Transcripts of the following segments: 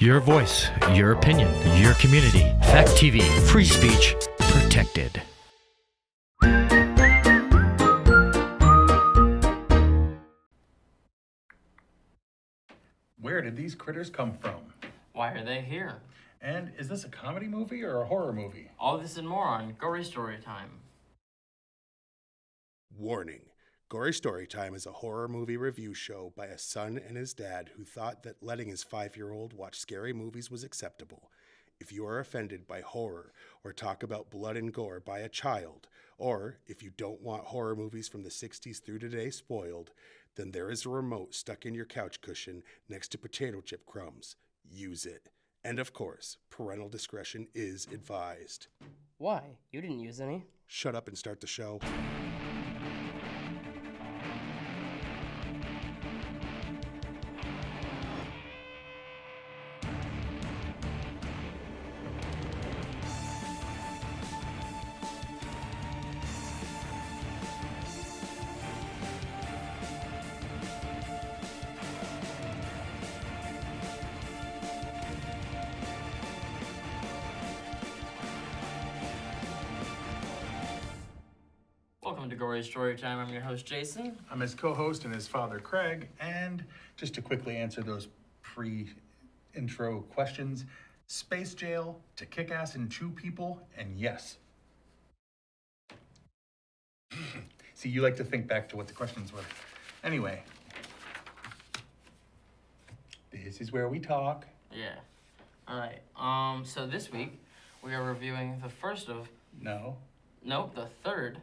Your voice, your opinion, your community. Fact TV, free speech, protected. Where did these critters come from? Why are they here? And is this a comedy movie or a horror movie? All this and more on Gory Story Time. Warning. Gory Storytime is a horror movie review show by a son and his dad who thought that letting his 5-year-old watch scary movies was acceptable. If you are offended by horror or talk about blood and gore by a child, or if you don't want horror movies from the 60s through today spoiled, then there is a remote stuck in your couch cushion next to potato chip crumbs. Use it. And of course, parental discretion is advised. Why? You didn't use any. Shut up and start the show. Welcome to Gory Story Time. I'm your host, Jason. I'm his co-host and his father, Craig. And just to quickly answer those pre-intro questions, space jail to kick ass and chew people, and yes. See, you like to think back to what the questions were. Anyway, this is where we talk. Yeah. Alright. So this week, we are reviewing the first of... Nope, the third.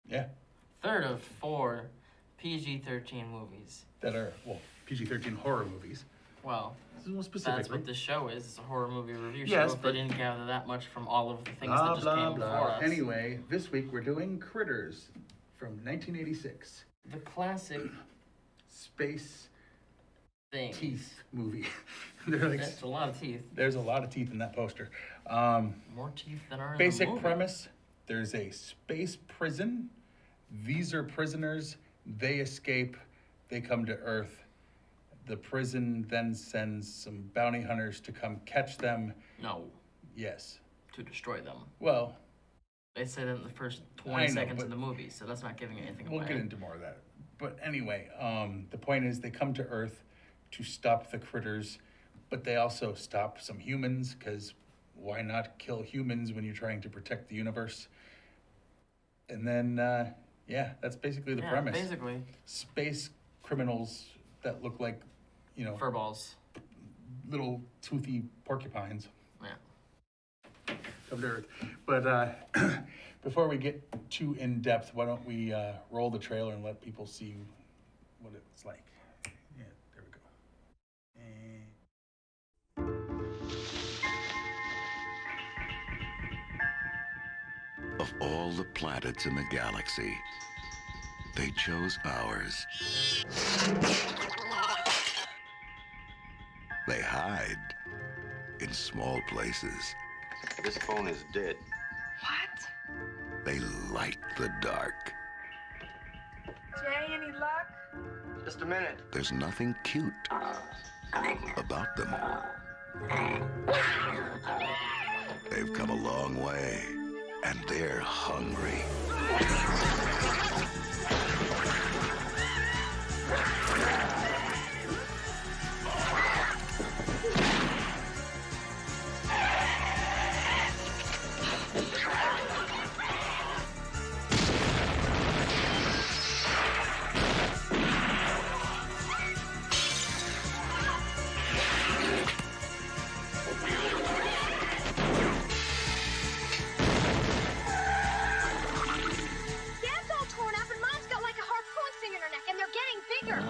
Yeah. Third of 4 PG-13 movies. That are, well, PG-13 horror movies. Well, Specifically. that's what this show is. It's a horror movie review Yes, show. but- They didn't gather that much from all of the things Blah, that just blah, came blah. before us. Anyway, this week we're doing Critters from 1986. The classic Space thing. teeth movie. They're like, That's a lot of teeth. there's a lot of teeth in that poster. More teeth than are in the Basic movie. premise, there's a space prison. These are prisoners. They escape. They come to Earth. The prison then sends some bounty hunters to come catch them. No, Yes. to destroy them. Well, They say that in the first I 20 know, seconds but of the movie, so that's not giving anything we'll away. get into more of that. But anyway, the point is they come to Earth to stop the critters, but they also stop some humans, because why not kill humans when you're trying to protect the universe? And then, yeah, that's basically the premise. Basically. Space criminals that look like, Furballs. little toothy porcupines Yeah. come to Earth. But before we get too in depth, why don't we roll the trailer and let people see what it's like. Yeah, there we go. Of all the planets in the galaxy, they chose ours. They hide in small places. This phone is dead. What? They light the dark. Jay, any luck? Just a minute. There's nothing cute about them. They've come a long way, and they're hungry. Dad's all torn up and Mom's got like a harpoon thing in her neck and they're getting bigger.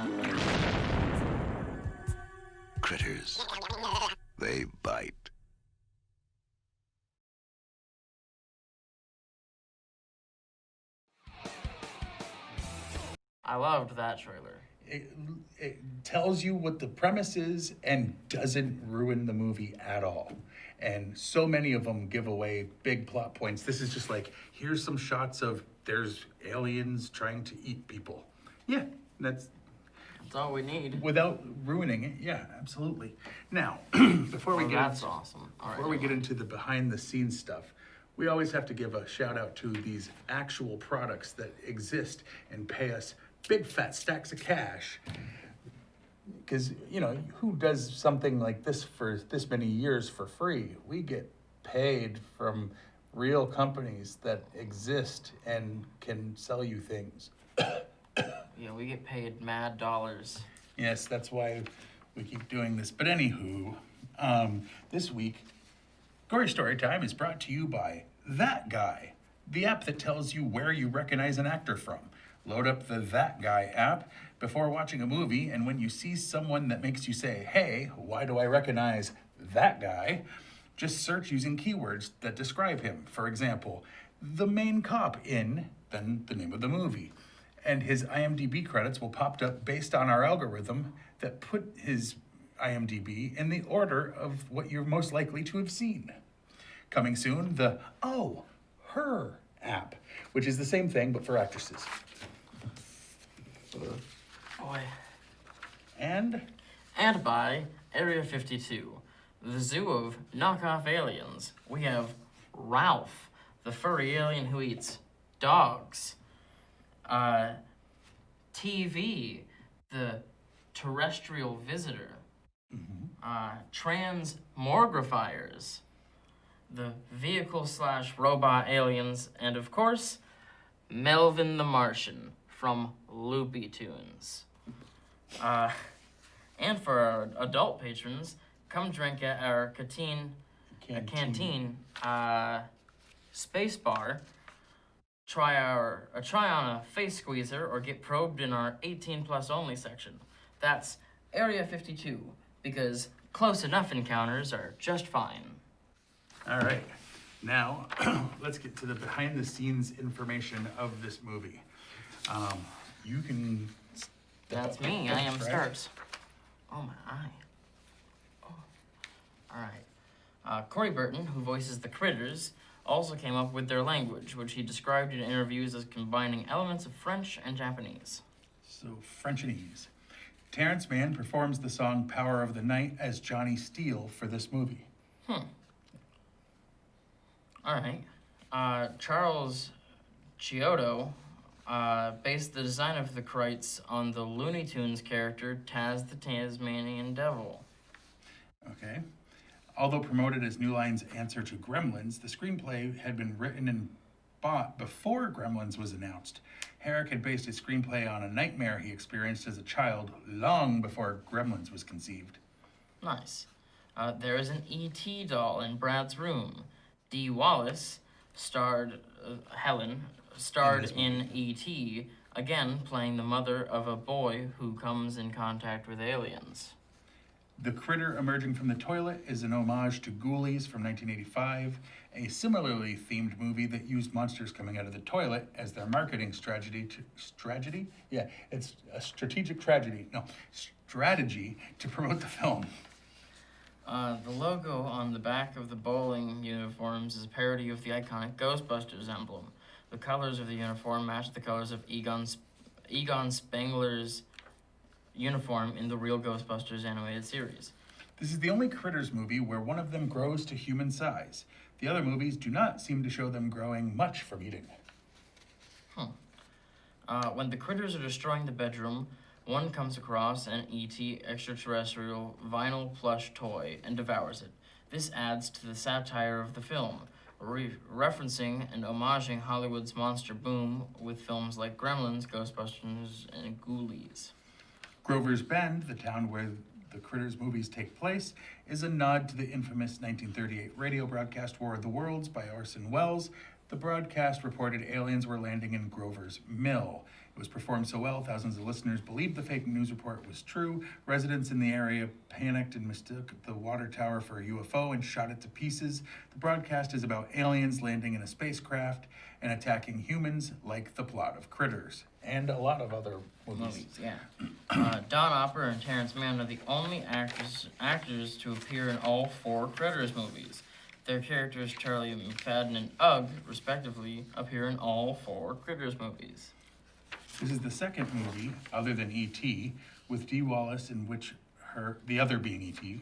Critters. They bite. I loved that trailer. It tells you what the premise is and doesn't ruin the movie at all. And so many of them give away big plot points. This is just like, here's some shots of there's aliens trying to eat people. Yeah, That's all we need. Without ruining it, yeah, absolutely. Now, before we That's awesome. All right, before we get into the behind-the-scenes stuff, we always have to give a shout-out to these actual products that exist and pay us big fat stacks of cash. Because, you know, who does something like this for this many years for free? We get paid from real companies that exist and can sell you things. Yeah, we get paid mad dollars. Yes, that's why we keep doing this. But anywho, this week, Gory Story Time is brought to you by That Guy, the app that tells you where you recognize an actor from. Load up the That Guy app before watching a movie, and when you see someone that makes you say, hey, why do I recognize that guy? Just search using keywords that describe him. For example, the main cop in, then the name of the movie. And his IMDb credits will pop up based on our algorithm that put his IMDb in the order of what you're most likely to have seen. Coming soon, the Oh, Her app, which is the same thing but for actresses. Boy. And by Area 52, the zoo of knockoff aliens. We have Ralph, the furry alien who eats dogs. TV, the terrestrial visitor. Transmogrifiers, the vehicle/robot aliens, and of course, Melvin the Martian from Loopy Tunes. And for our adult patrons, come drink at our canteen space bar. Try on a face squeezer or get probed in our 18+ only section. That's Area 52, because close enough encounters are just fine. all right, now let's get to the behind the scenes information of this movie. You can. That's me. I am Starks. Oh my eye. Oh. All right. Corey Burton, who voices the critters, also came up with their language, which he described in interviews as combining elements of French and Japanese. So Frenchese. Terrence Mann performs the song "Power of the Night" as Johnny Steele for this movie. All right. Charles Chiodo based the design of the Krites on the Looney Tunes character Taz the Tasmanian Devil. Okay. Although promoted as New Line's answer to Gremlins, the screenplay had been written and bought before Gremlins was announced. Herrick had based his screenplay on a nightmare he experienced as a child long before Gremlins was conceived. Nice. There is an E.T. doll in Brad's room. Dee Wallace Helen starred in E.T., again playing the mother of a boy who comes in contact with aliens. The critter emerging from the toilet is an homage to Ghoulies from 1985, a similarly themed movie that used monsters coming out of the toilet as their marketing strategy. Yeah, it's a strategic tragedy. No, strategy to promote the film. The logo on the back of the bowling uniforms is a parody of the iconic Ghostbusters emblem. The colors of the uniform match the colors of Egon Spengler's uniform in the real Ghostbusters animated series. This is the only Critters movie where one of them grows to human size. The other movies do not seem to show them growing much from eating. When the critters are destroying the bedroom, one comes across an E.T. extraterrestrial vinyl plush toy and devours it. This adds to the satire of the film, referencing and homaging Hollywood's monster boom with films like Gremlins, Ghostbusters, and Ghoulies. Grover's Bend, the town where the Critters movies take place, is a nod to the infamous 1938 radio broadcast War of the Worlds by Orson Welles. The broadcast reported aliens were landing in Grover's Mill. It was performed so well, thousands of listeners believed the fake news report was true. Residents in the area panicked and mistook the water tower for a UFO and shot it to pieces. The broadcast is about aliens landing in a spacecraft and attacking humans, like the plot of Critters. And a lot of other movies. Yeah. Don Opper and Terrence Mann are the only actors to appear in all 4 Critters movies. Their characters, Charlie McFadden and Ugg, respectively, appear in all 4 Critters movies. This is the second movie, other than E.T., with Dee Wallace, in which the other being E.T.,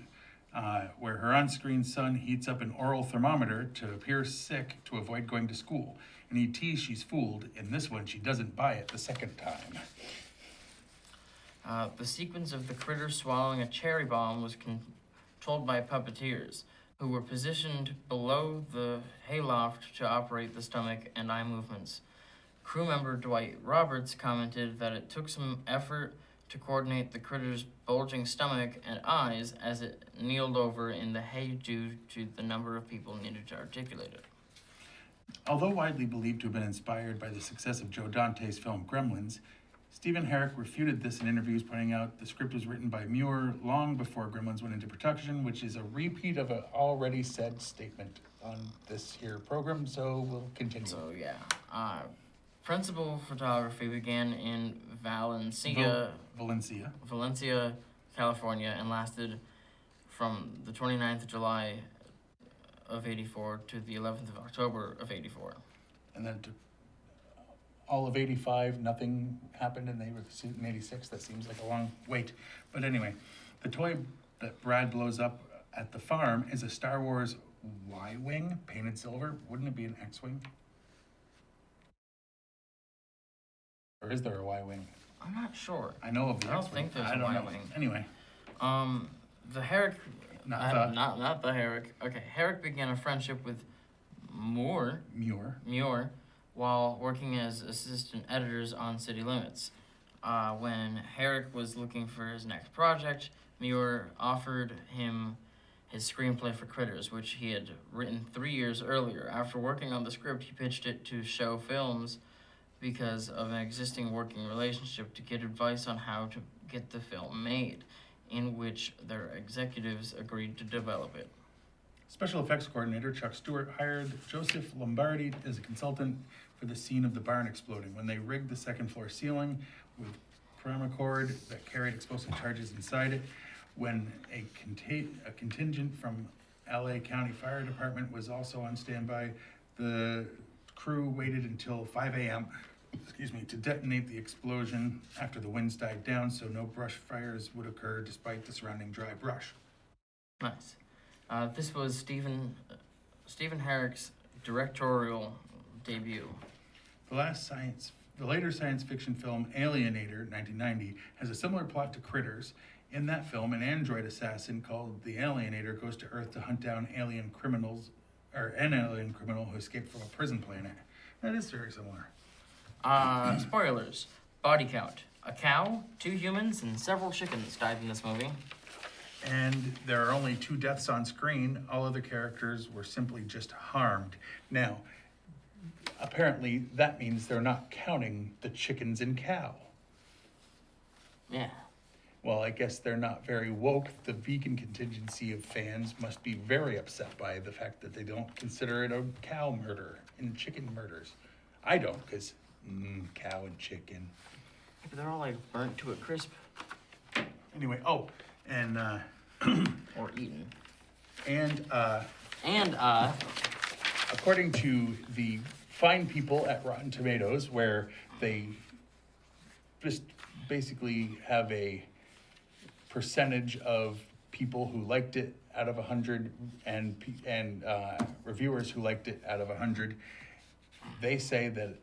where her on-screen son heats up an oral thermometer to appear sick to avoid going to school. In E.T., she's fooled. In this one, she doesn't buy it the second time. The sequence of the critter swallowing a cherry bomb was controlled by puppeteers, who were positioned below the hayloft to operate the stomach and eye movements. Crew member Dwight Roberts commented that it took some effort to coordinate the critter's bulging stomach and eyes as it kneeled over in the hay due to the number of people needed to articulate it. Although widely believed to have been inspired by the success of Joe Dante's film Gremlins, Stephen Herrick refuted this in interviews, pointing out the script was written by Muir long before Gremlins went into production, which is a repeat of an already said statement on this here program, so we'll continue. So, yeah. Principal photography began in Valencia, California, and lasted from the 29th of July of 84 to the 11th of October of 84. And then to all of 85, nothing happened, and they were in 86. That seems like a long wait. But anyway, the toy that Brad blows up at the farm is a Star Wars Y-Wing painted silver. Wouldn't it be an X-Wing? Or is there a Y-Wing? I'm not sure. I know of the I don't X-Wing. think there's I a don't know. Y-Wing. Anyway. The Herrick... Not the Herrick. Okay, Herrick began a friendship with Muir while working as assistant editors on City Limits. When Herrick was looking for his next project, Muir offered him his screenplay for Critters, which he had written 3 years earlier. After working on the script, he pitched it to Show Films because of an existing working relationship to get advice on how to get the film made, in which their executives agreed to develop it. Special effects coordinator Chuck Stewart hired Joseph Lombardi as a consultant for the scene of the barn exploding. When they rigged the second floor ceiling with paracord that carried explosive charges inside it, when a contingent from LA County Fire Department was also on standby, the crew waited until 5 a.m. To detonate the explosion after the winds died down so no brush fires would occur despite the surrounding dry brush. Nice. This was Stephen Herrick's directorial debut. The later science fiction film Alienator, 1990, has a similar plot to Critters. In that film, an android assassin called the Alienator goes to Earth to hunt down an alien criminal who escaped from a prison planet. That is very similar. Spoilers. Body count. A cow, 2 humans, and several chickens died in this movie. And there are only 2 deaths on screen. All other characters were simply just harmed. Now, apparently that means they're not counting the chickens and cow. Yeah. Well, I guess they're not very woke. The vegan contingency of fans must be very upset by the fact that they don't consider it a cow murder and chicken murders. I don't, because cow and chicken. Yeah, but they're all like burnt to a crisp. Anyway, and or eaten. And And according to the fine people at Rotten Tomatoes, where they just basically have a percentage of people who liked it out of 100 and reviewers who liked it out of 100, they say that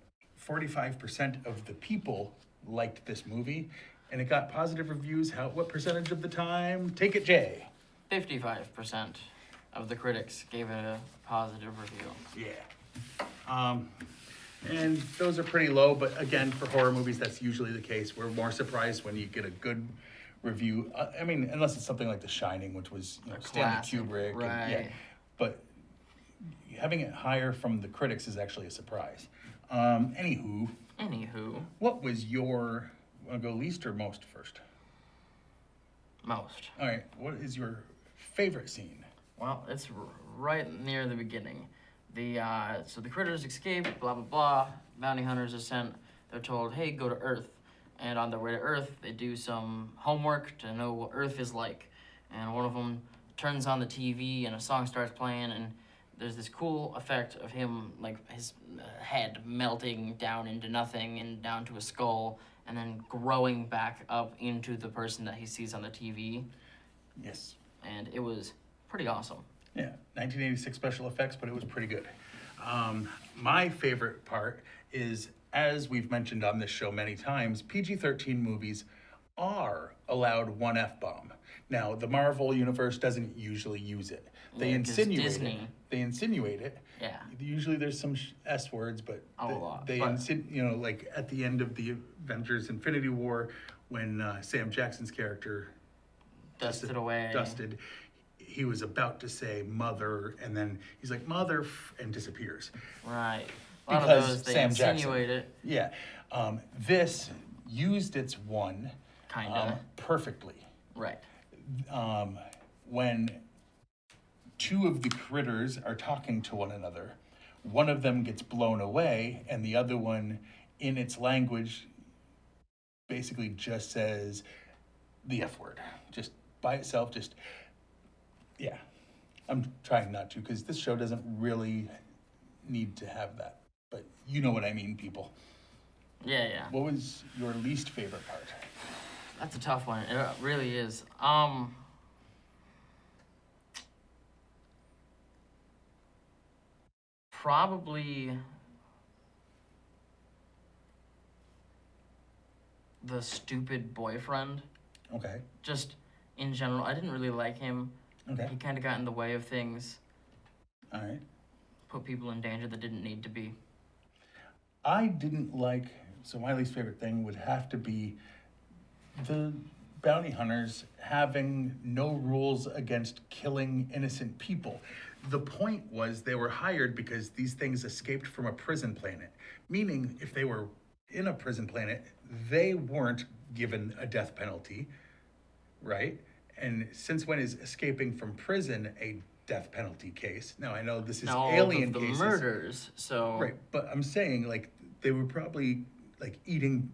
45% of the people liked this movie, and it got positive reviews. What percentage of the time? Take it, Jay. 55% of the critics gave it a positive review. Yeah. And those are pretty low, but again, for horror movies, that's usually the case. We're more surprised when you get a good review. I mean, unless it's something like The Shining, which was Stanley Kubrick. Right. And, yeah. But having it higher from the critics is actually a surprise. Anywho. What was your, want to go least or most first? Most. All right. What is your favorite scene? Well, it's right near the beginning. So the critters escape, blah, blah, blah. Bounty hunters are sent. They're told, hey, go to Earth. And on their way to Earth, they do some homework to know what Earth is like. And one of them turns on the TV and a song starts playing, and there's this cool effect of him, like his head melting down into nothing and down to a skull. and then growing back up into the person that he sees on the TV. Yes. And it was pretty awesome. Yeah, 1986 special effects, but it was pretty good. My favorite part is, as we've mentioned on this show many times, PG-13 movies are allowed one F-bomb. Now, the Marvel universe doesn't usually use it. They insinuate Disney. it. They insinuate it. Yeah. Usually there's some S words, but they like at the end of the Avengers Infinity War, when Sam Jackson's character dusted, he was about to say mother, and then he's like mother and disappears. Right. A lot Because of those, they Sam insinuate Jackson. it. Yeah. This used its one perfectly. Right. When two of the critters are talking to one another, one of them gets blown away, and the other one, in its language, basically just says the F word. Just by itself, yeah. I'm trying not to, because this show doesn't really need to have that. But you know what I mean, people. Yeah. What was your least favorite part? That's a tough one. It really is. Probably the stupid boyfriend. Okay. Just in general, I didn't really like him. Okay. He kind of got in the way of things. All right. Put people in danger that didn't need to be. I didn't like, so my least favorite thing would have to be the bounty hunters having no rules against killing innocent people. The point was they were hired because these things escaped from a prison planet, meaning if they were in a prison planet, they weren't given a death penalty, right? And since when is escaping from prison a death penalty case? Now, I know this is alien the cases. murders, so... Right, but I'm saying, like, they were probably, like, eating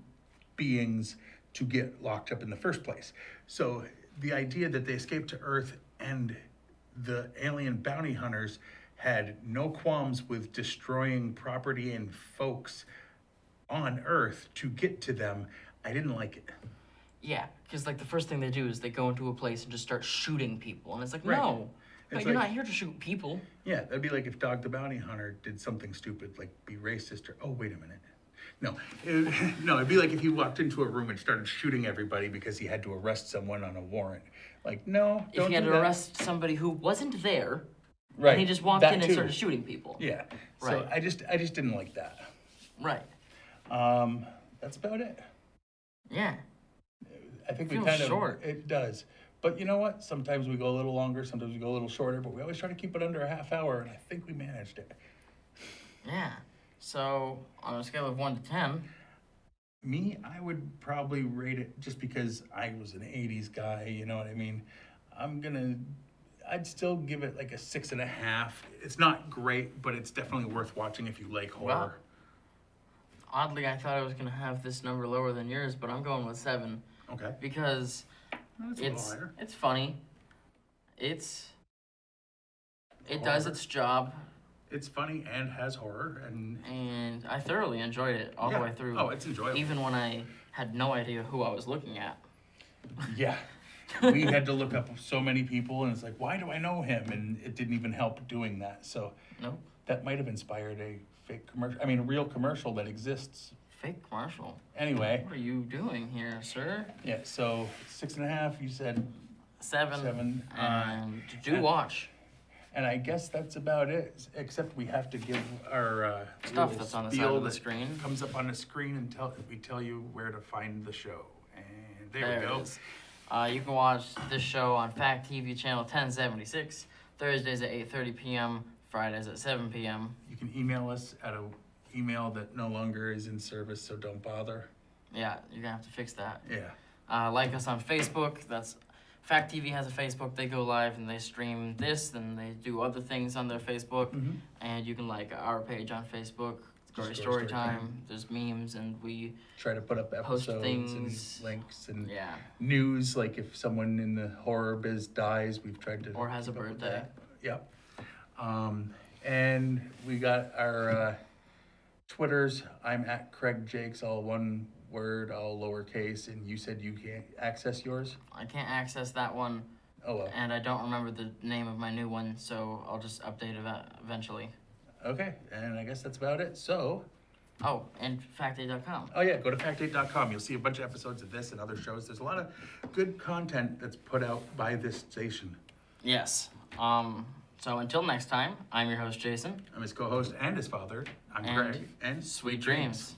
beings to get locked up in the first place. So the idea that they escaped to Earth and the alien bounty hunters had no qualms with destroying property and folks on Earth to get to them, I didn't like it. Yeah, because, like, the first thing they do is they go into a place and just start shooting people. And it's like, Right. no, It's you're like- not here to shoot people. Yeah, that'd be like if Dog the Bounty Hunter did something stupid, like be racist or, oh, wait a minute. No, it'd be like if he walked into a room and started shooting everybody because he had to arrest someone on a warrant. Like, no, If don't he had do to that. arrest somebody who wasn't there, Right. and he just walked that in and too. started shooting people. Yeah. Right. So I just didn't like that. Right. That's about it. Yeah. I think Feels we kind of short. It does. But you know what? Sometimes we go a little longer, sometimes we go a little shorter, but we always try to keep it under a half hour, and I think we managed it. Yeah. So, on a scale of 1 to 10, Me, I would probably rate it just because I was an 80s guy, you know what I mean? I'd still give it like a 6.5. It's not great, but it's definitely worth watching if you like horror. Wow. Oddly, I thought I was going to have this number lower than yours, but I'm going with 7. Okay. Because That's a little higher. it's funny. It does its job, It's funny and has horror, and and I thoroughly enjoyed it all the way through. Oh, it's enjoyable. Even when I had no idea who I was looking at. Yeah. We had to look up so many people, and it's like, why do I know him? And it didn't even help doing that. So Nope. that might have inspired a fake commercial. I mean, a real commercial that exists. Fake commercial. Anyway, What are you doing here, sir? yeah, so 6.5, you said, 7. 7, And and- watch. and I guess that's about it, except we have to give our Stuff little that's on the side spiel of the that screen. comes up on the screen and we tell you where to find the show. And there we It go. is. You can watch this show on Fact TV channel 1076, Thursdays at 8:30 p.m., Fridays at 7 p.m. You can email us at a email that no longer is in service, so don't bother. Yeah, you're gonna have to fix that. Yeah. Like us on Facebook. That's Fact TV has a Facebook. They go live and they stream this, then they do other things on their Facebook. Mhm. And you can like our page on Facebook, Gory Gory Story Story Time. Time. There's memes and we Try to put up Post episodes things. and links and yeah. news, like if someone in the horror biz dies, we've tried to Or has a keep up with birthday. that. Yep. And we got our Twitters. I'm at Craig Jakes, all one word, all lowercase, and you said you can't access yours? I can't access that one. Oh, well. And I don't remember the name of my new one, so I'll just update it eventually. Okay, and I guess that's about it. So, Oh, and factdate.com. oh yeah, go to factdate.com. You'll see a bunch of episodes of this and other shows. There's a lot of good content that's put out by this station. Yes. So until next time, I'm your host, Jason. I'm his co-host and his father. I'm And Greg. And sweet dreams.